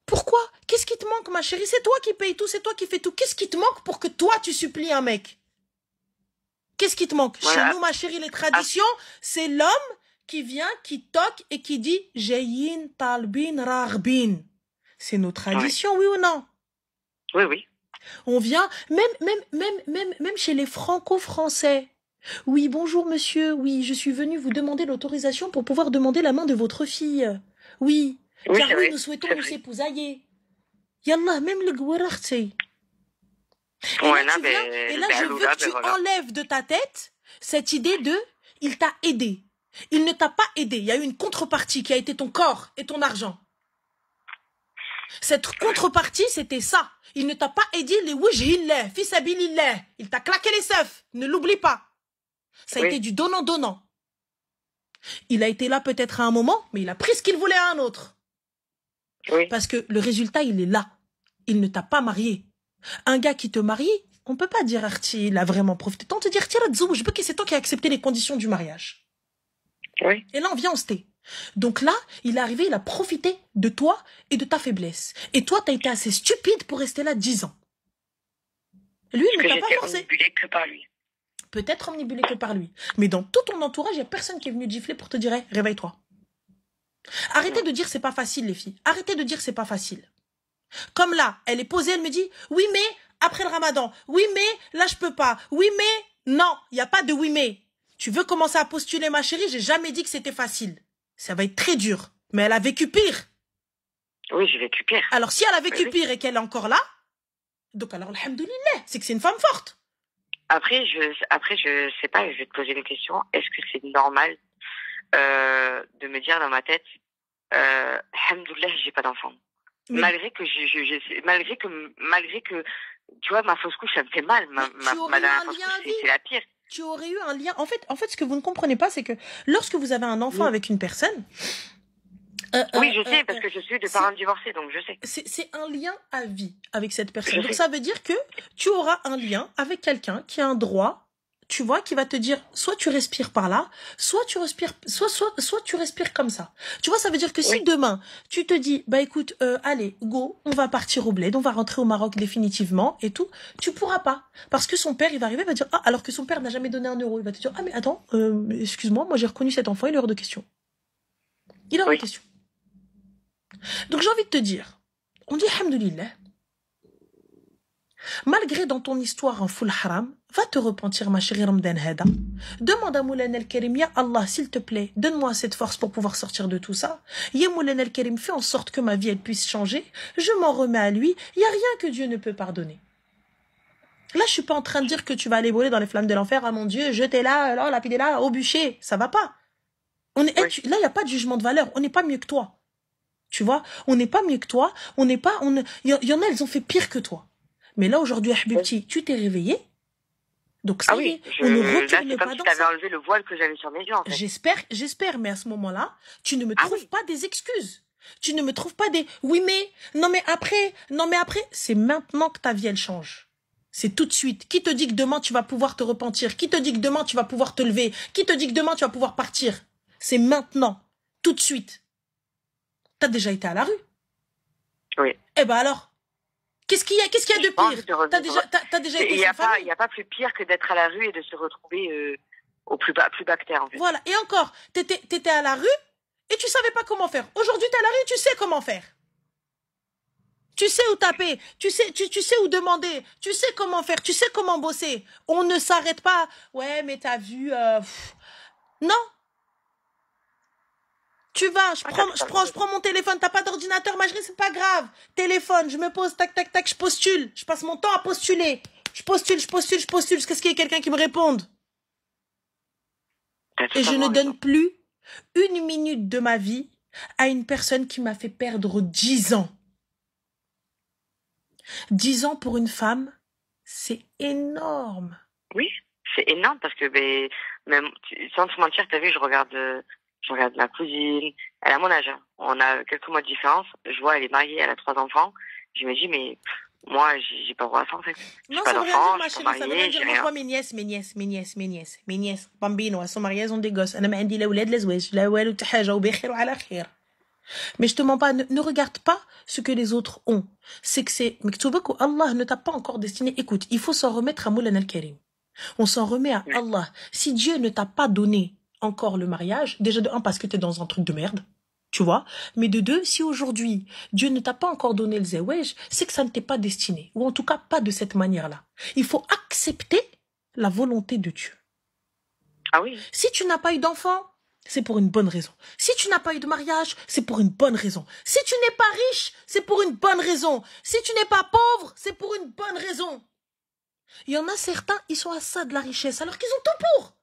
Pourquoi? Qu'est-ce qui te manque, ma chérie? C'est toi qui paye tout, c'est toi qui fais tout. Qu'est-ce qui te manque pour que toi, tu supplies un mec? Qu'est-ce qui te manque? Voilà. Chez nous, ma chérie, les traditions, c'est l'homme qui vient, qui toque et qui dit « Jayin talbin rarbin ». C'est nos traditions, oui ou non? Oui. On vient, même chez les franco-français. Oui, bonjour monsieur, oui, je suis venue vous demander l'autorisation pour pouvoir demander la main de votre fille. Oui, Oui, car c'est oui, vrai. nous souhaitons C'est nous vrai. épousailler. Yallah, même le gouarartey. Et Ouais, là, là, tu viens, et là, ben, je veux Lola, que ben tu voilà. enlèves de ta tête cette idée de « il t'a aidé ». Il ne t'a pas aidé. Il y a eu une contrepartie qui a été ton corps et ton argent. Cette contrepartie, c'était ça. Il ne t'a pas aidé les wujhillah, fisabilillah. Il t'a claqué les seufs. Ne l'oublie pas. Ça a été du donnant-donnant. Il a été là peut-être à un moment, mais il a pris ce qu'il voulait à un autre. Oui. Parce que le résultat, il est là. Il ne t'a pas marié. Un gars qui te marie, on ne peut pas dire Arti, il a vraiment profité. On te dit Arti, c'est toi qui as accepté les conditions du mariage. Oui. Et là, on vient, on se tait. Donc là, il est arrivé, il a profité de toi et de ta faiblesse. Et toi, tu as été assez stupide pour rester là 10 ans. Lui, il ne t'a pas forcé. Omnibulé que par lui. Peut-être omnibulé que par lui. Mais dans tout ton entourage, il n'y a personne qui est venu te gifler pour te dire hey, réveille-toi. Arrêtez de dire c'est pas facile, les filles. Arrêtez de dire c'est pas facile. Comme là, elle est posée, elle me dit oui, mais après le ramadan. Oui, mais là, je peux pas. Oui, mais non, il n'y a pas de oui, mais. Tu veux commencer à postuler, ma chérie? J'ai jamais dit que c'était facile. Ça va être très dur. Mais elle a vécu pire. Oui, j'ai vécu pire. Alors, si elle a vécu pire et qu'elle est encore là, donc alors, alhamdoulilah, c'est que c'est une femme forte. Après, je sais pas, je vais te poser une question. Est-ce que c'est normal de me dire dans ma tête, alhamdoulilah, j'ai pas d'enfant. Mais... malgré que malgré que, tu vois, ma fausse couche, ça me fait mal. Ma dernière fausse couche, c'est la pire. Tu aurais eu un lien. En fait, ce que vous ne comprenez pas, c'est que lorsque vous avez un enfant avec une personne. Oui, je sais, parce que je suis de parents divorcés, donc je sais. C'est un lien à vie avec cette personne. Donc ça veut dire que tu auras un lien avec quelqu'un qui a un droit, tu vois, qui va te dire soit tu respires par là, soit tu respires, soit tu respires comme ça. Tu vois, ça veut dire que si demain tu te dis bah écoute, allez, go, on va partir au bled, on va rentrer au Maroc définitivement et tout, tu pourras pas parce que son père il va arriver, il va dire ah alors que son père n'a jamais donné 1 euro, il va te dire ah mais attends, excuse-moi, moi j'ai reconnu cet enfant, il est hors de question. Il est hors de question. Donc j'ai envie de te dire, on dit alhamdoulilah. Malgré dans ton histoire un full haram, va te repentir ma chérie Ramadan Hada. Demande à Moulana El-Karim, ya Allah, s'il te plaît, donne-moi cette force pour pouvoir sortir de tout ça. Ya Moulana El-Karim, fais en sorte que ma vie elle puisse changer. Je m'en remets à lui. Il n'y a rien que Dieu ne peut pardonner. Là, je suis pas en train de dire que tu vas aller voler dans les flammes de l'enfer. Ah mon Dieu, jetez là, lapidez là, au bûcher. Ça va pas. Là, il n'y a pas de jugement de valeur. On n'est pas mieux que toi. Tu vois, on n'est pas mieux que toi. Il y en a, elles ont fait pire que toi. Mais là, aujourd'hui, Habibti, tu t'es réveillé. Donc, ça y est, on ne retourne pas dans ça. Tu avais enlevé le voile que j'avais sur mes yeux, en fait. J'espère, mais à ce moment-là, tu ne me trouves pas des excuses. Tu ne me trouves pas des oui, mais, non, mais après. C'est maintenant que ta vie, elle change. C'est tout de suite. Qui te dit que demain, tu vas pouvoir te repentir? Qui te dit que demain, tu vas pouvoir te lever? Qui te dit que demain, tu vas pouvoir partir? C'est maintenant. Tout de suite. T'as déjà été à la rue? Oui. Eh ben alors? Qu'est-ce qu'il y a de pire? T'as déjà été sans famille. Il n'y a pas plus pire que d'être à la rue et de se retrouver au plus bas que terre, en fait. Voilà. Et encore, t'étais à la rue et tu savais pas comment faire. Aujourd'hui, t'es à la rue, tu sais comment faire. Tu sais où taper, tu sais où demander, tu sais comment faire, tu sais comment bosser. On ne s'arrête pas. Ouais, mais t'as vu... Non. Tu vas, je prends mon téléphone, t'as pas d'ordinateur, ma chérie, c'est pas grave. Téléphone, je me pose, tac, tac, tac, je postule. Je passe mon temps à postuler. Je postule, jusqu'à ce qu'il y ait quelqu'un qui me réponde. Et je ne donne plus 1 minute de ma vie à une personne qui m'a fait perdre 10 ans. 10 ans pour une femme, c'est énorme. Oui, c'est énorme parce que, même, sans te mentir, t'as vu, je regarde ma cousine, elle a mon âge, hein. On a quelques mois de différence. Je vois, elle est mariée, elle a 3 enfants. Je me dis, mais moi, j'ai pas droit à ça, en fait. Non, ça veut rien dire, ma chérie, ça veut rien dire. Moi, je vois mes nièces, bambino, elles sont mariées, elles ont des gosses. Mais je te mens pas, ne regarde pas ce que les autres ont. C'est que c'est, mais Allah ne t'a pas encore destiné. Écoute, il faut s'en remettre à Moulana El-Karim. On s'en remet à Allah. Si Dieu ne t'a pas donné encore le mariage, déjà de un, parce que t'es dans un truc de merde. Tu vois? Mais de deux, si aujourd'hui, Dieu ne t'a pas encore donné le zéwej, c'est que ça ne t'est pas destiné. Ou en tout cas, pas de cette manière-là. Il faut accepter la volonté de Dieu. Ah oui. Si tu n'as pas eu d'enfant, c'est pour une bonne raison. Si tu n'as pas eu de mariage, c'est pour une bonne raison. Si tu n'es pas riche, c'est pour une bonne raison. Si tu n'es pas pauvre, c'est pour une bonne raison. Il y en a certains, ils sont à ça de la richesse, alors qu'ils ont tout pour.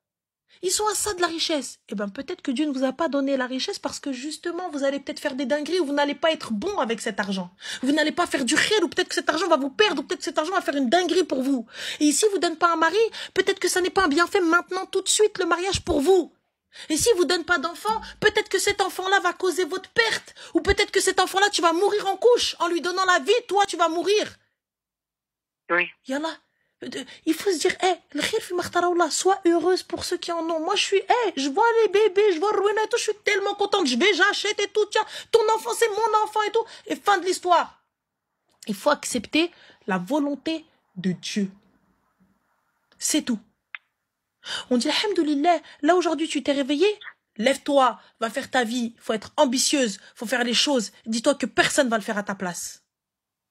Ils sont à ça de la richesse. Eh bien, peut-être que Dieu ne vous a pas donné la richesse parce que justement, vous allez peut-être faire des dingueries ou vous n'allez pas être bon avec cet argent. Vous n'allez pas faire du khir ou peut-être que cet argent va vous perdre ou peut-être que cet argent va faire une dinguerie pour vous. Et si vous ne donne pas un mari, peut-être que ça n'est pas un bienfait maintenant, tout de suite, le mariage pour vous. Et si vous ne donne pas d'enfant, peut-être que cet enfant-là va causer votre perte. Ou peut-être que cet enfant-là, tu vas mourir en couche. En lui donnant la vie, toi, tu vas mourir. Oui. Yallah. Il faut se dire, le khir fi makhtarawla, sois heureuse pour ceux qui en ont. Moi, je vois les bébés, je vois Rwena et tout, je suis tellement contente, j'achète et tout, tiens, ton enfant, c'est mon enfant et tout. Et fin de l'histoire. Il faut accepter la volonté de Dieu. C'est tout. On dit, alhamdoulilah, là aujourd'hui tu t'es réveillé, lève-toi, va faire ta vie, faut être ambitieuse, faut faire les choses. Dis-toi que personne va le faire à ta place.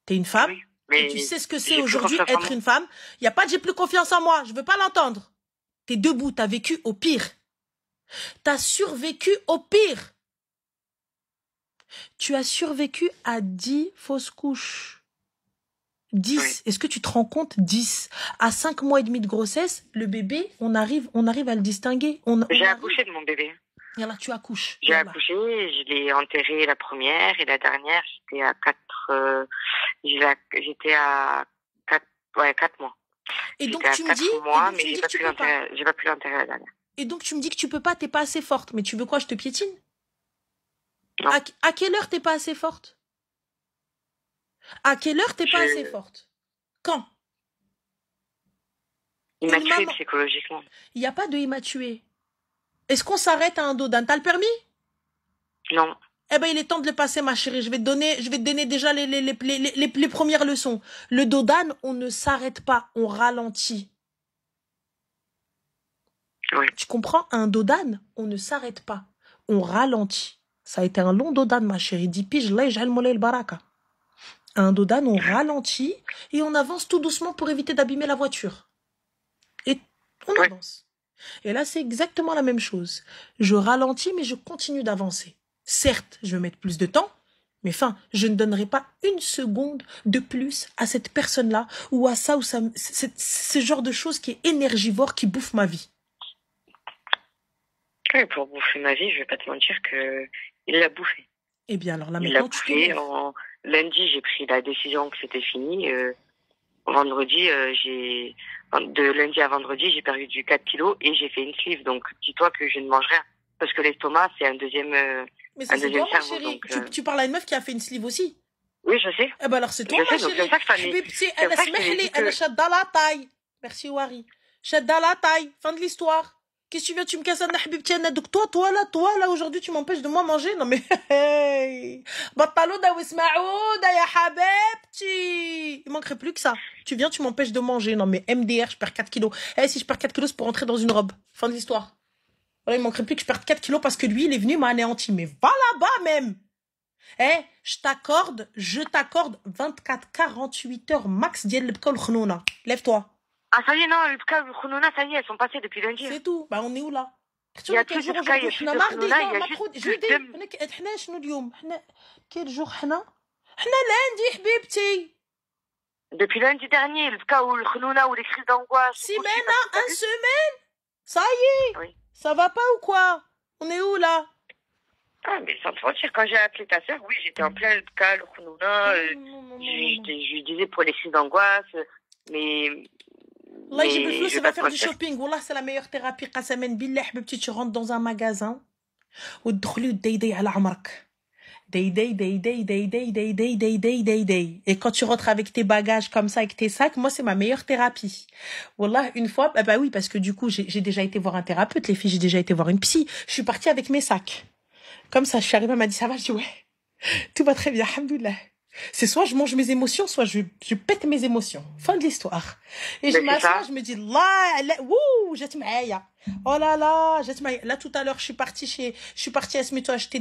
T'es une femme. Oui. Mais tu sais ce que c'est aujourd'hui être une femme. Il n'y a pas de j'ai plus confiance en moi, je veux pas l'entendre. T'es debout, t'as vécu au pire. T'as survécu au pire. Tu as survécu à 10 fausses couches. 10. Oui. Est-ce que tu te rends compte? 10. À 5 mois et demi de grossesse, le bébé, on arrive à le distinguer. J'ai accouché de mon bébé. Et là, tu accouches. J'ai accouché, je l'ai enterré la première et la dernière, j'étais à 4 mois. Et donc tu me dis, mois, mais j'ai pas pu l'enterrer la dernière. Et donc tu me dis que tu peux pas, t'es pas assez forte. Mais tu veux quoi, je te piétine? Non. À quelle heure t'es pas assez forte? À quelle heure t'es pas assez forte? Quand? Il m'a tué psychologiquement. Il n'y a pas de il m'a tué. Est-ce qu'on s'arrête à un dodan? T'as le permis? Non. Eh ben, il est temps de le passer, ma chérie. Je vais te donner déjà les premières leçons. Le dodan, on ne s'arrête pas, on ralentit. Oui. Tu comprends? Un dodan, on ne s'arrête pas, on ralentit. Ça a été un long dodan, ma chérie. 10 piges, là, j'ai le baraka. Un dodan, on ralentit et on avance tout doucement pour éviter d'abîmer la voiture. Et on avance. Et là, c'est exactement la même chose. Je ralentis, mais je continue d'avancer. Certes, je vais mettre plus de temps, mais enfin, je ne donnerai pas une seconde de plus à cette personne-là ou à ça ou ça, ce genre de choses qui est énergivore, qui bouffe ma vie. Oui, pour bouffer ma vie, je vais pas te mentir que il l'a bouffé. Eh bien, alors là, il maintenant, l'a bouffé. Lundi, j'ai pris la décision que c'était fini. Vendredi, de lundi à vendredi, j'ai perdu 4 kilos et j'ai fait une sleeve. Donc, dis-toi que je ne mange rien. Parce que l'estomac, c'est un deuxième mais ça, c'est toi, ma chérie. Donc, tu parles à une meuf qui a fait une sleeve aussi. Oui, je sais. Eh ben alors, c'est toi, ma chérie. C'est ça que fallait. Elle a chadda la taille. Merci, Wari. Chadda la taille. Fin de l'histoire. Qu'est-ce que tu viens, tu me casses un habibti, donc toi là, aujourd'hui, tu m'empêches de moi manger. Non, mais, hey. Battalouda ou ismaouda, ya habibti. Il manquerait plus que ça. Tu viens, tu m'empêches de manger. Non, mais MDR, je perds 4 kilos. Eh, si je perds 4 kilos, c'est pour rentrer dans une robe. Fin de l'histoire. Voilà, il manquerait plus que je perde 4 kilos parce que lui, il est venu m'anéantir. Mais va là-bas, même. Eh, je t'accorde 24-48 heures max d'yel le khnouna. Lève-toi. Ah, ça y est, non, le khnouna, ça y est, elles sont passées depuis lundi. C'est tout. Bah, on est où là? Il y a plus de khnouna, il y a juste احنا شنو اليوم؟ quel jour احنا lundi حبيبتي. Depuis lundi dernier, le cas où le khnouna ou les crises d'angoisse. Semaine, une semaine. Ça y est. Oui. Ça va pas ou quoi? On est où là? Ah, mais sans te mentir, quand j'ai appelé ta sœur, oui, j'étais en plein cas, le khnouna. Je lui disais pour les crises d'angoisse, mais. Là, j'ai plus ça va faire du shopping. Wallah, c'est la meilleure thérapie. Qasamen billah, habibti, tu rentres dans un magasin. Ou تدخلي داي على عمرك. Day. Et quand tu rentres avec tes bagages comme ça, avec tes sacs, moi, c'est ma meilleure thérapie. Wallah, une fois, bah oui, parce que du coup, j'ai déjà été voir un thérapeute, les filles, j'ai déjà été voir une psy. Je suis partie avec mes sacs. Comme ça, je suis arrivée, elle m'a dit, ça va? Je dis, ouais. Tout va très bien, alhamdoulilah. C'est soit je mange mes émotions, soit je pète mes émotions. Fin de l'histoire. Et je m'assois, je me dis, wouh, j'ai معايا. Oh là là, j'ai معايا. Là, tout à l'heure, je suis partie à Smito acheter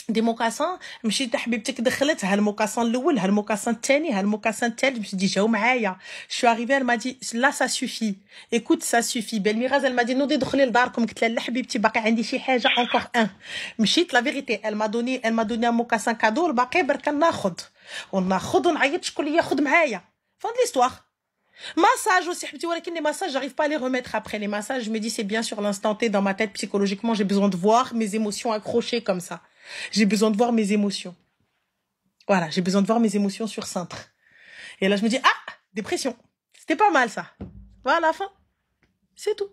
des mocassins. مشيت حبيبتك دخلت هالموكاسان الاول هالموكاسان الثاني هالموكاسان الثالث باش تجي جاو معايا. Je suis arrivée, elle m'a dit là ça suffit. Écoute, ça suffit. Belmiraz elle m'a dit نوضي دخلي لداركم. قلت لها لا حبيبتي باقي عندي شي حاجه encore un. مشيت la vérité, elle m'a donné un mocassin cadeau. الباقي برك ناخذ وناخذ ونعيط شكون اللي ياخذ معايا. Fin de l'histoire. Massage aussi, ولكن les massages, j'arrive pas à les remettre après les massages. Je me dis c'est bien sur l'instant T dans ma tête psychologiquement, j'ai besoin de voir mes émotions accrochées comme ça. J'ai besoin de voir mes émotions. Voilà, j'ai besoin de voir mes émotions sur cintre. Et là, je me dis, ah, dépression. C'était pas mal, ça. Voilà, la fin. C'est tout.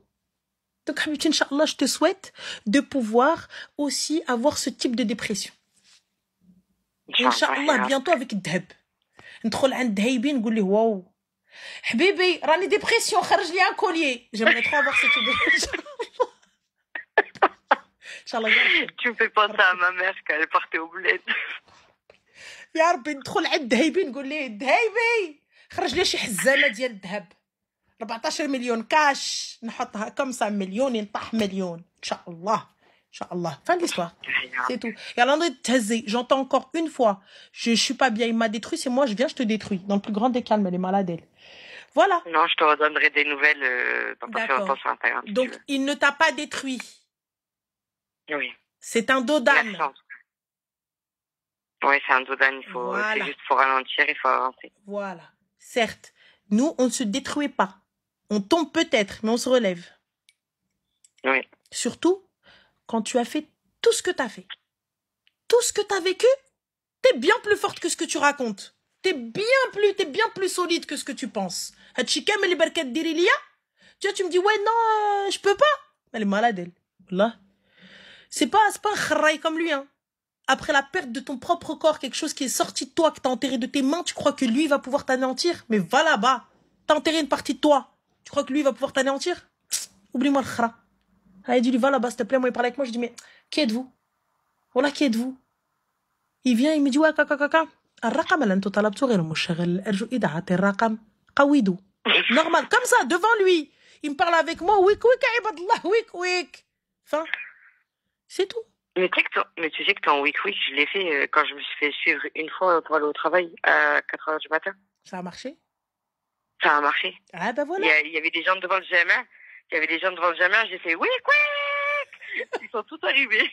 Donc, Habibti, Inch'Allah, je te souhaite de pouvoir aussi avoir ce type de dépression. Inch'Allah, bientôt avec Dheb. ندخل عند دهيبين نقول له واو حبيبي راني ديبرسيون خرج لي ان كوليي. J'aimerais trop avoir ce type de Tu me fais penser à ma mère quand elle partait au bled. يا ربي ندخل عند دهيبي نقول ليه دهيبي خرج لي شي حزامه ديال الذهب 14 مليون كاش نحطها كم سا مليون ينطح مليون ان شاء الله ان شاء الله. Fin de l'histoire. C'est tout. يلا نضي تهزي. J'entends encore une fois je suis pas bien, il m'a détruit, c'est moi, je viens, je te détruis dans le plus grand des calmes. Elle est malade elle. Voilà. Non, je te redonnerai des nouvelles dans pas très longtemps sur Instagram. Donc il ne t'a pas détruit. Oui. C'est un dos d'âne. Oui, c'est un dos d'âne. C'est juste pour ralentir, il faut avancer. Voilà. Certes, nous, on ne se détruit pas. On tombe peut-être, mais on se relève. Oui. Surtout, quand tu as fait tout ce que tu as fait. Tout ce que tu as vécu, t'es bien plus forte que ce que tu racontes. T'es bien plus solide que ce que tu penses. Tu me dis, ouais, non, je peux pas. Elle est malade, elle. Là. C'est pas un khraï comme lui, hein. Après la perte de ton propre corps, quelque chose qui est sorti de toi, que t'as enterré de tes mains, tu crois que lui va pouvoir t'anéantir? Mais va là-bas. T'as enterré une partie de toi. Tu crois que lui va pouvoir t'anéantir? Oublie-moi le khra. Elle dit, lui, va là-bas, s'il te plaît. Moi, il parle avec moi. Je dis, mais qui êtes-vous? Voilà, qui êtes-vous? Il vient, il me dit, ouais, kaka. الرقم اللي انتو طلبتوه غير مشغل ارجو اذاعه الرقم قويدو. Normal, comme ça, devant lui. Il me parle avec moi, wik wik عباد الله wik. Enfin, c'est tout. Mais tu sais que ton week je l'ai fait quand je me suis fait suivre une fois pour aller au travail à 4h du matin. Ça a marché? Ça a marché. Ah ben voilà. Il y avait des gens devant le GMR. J'ai fait wik. Ils sont tous arrivés.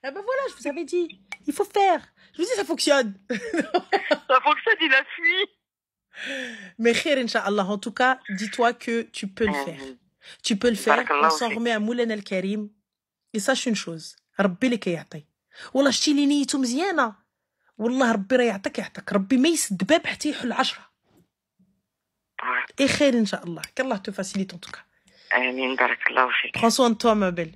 Ah ben voilà, je vous avais dit. Il faut faire. Je vous dis, ça fonctionne. Ça fonctionne, il a fui. Mais khair, Inch'Allah. En tout cas, dis-toi que tu peux le faire. Tu peux le faire. On s'en remet à Moulin El Karim. Et sache une chose. ربي لك يعطي. والله شتي لي نيته مزيانه. والله ربي راه يعطيك. ربي ما يسد باب حتى يحل 10. اي خير ان شاء الله. qu'Allah te facilite en tout cas. امين بارك الله فيك. Prends soin de toi ma belle.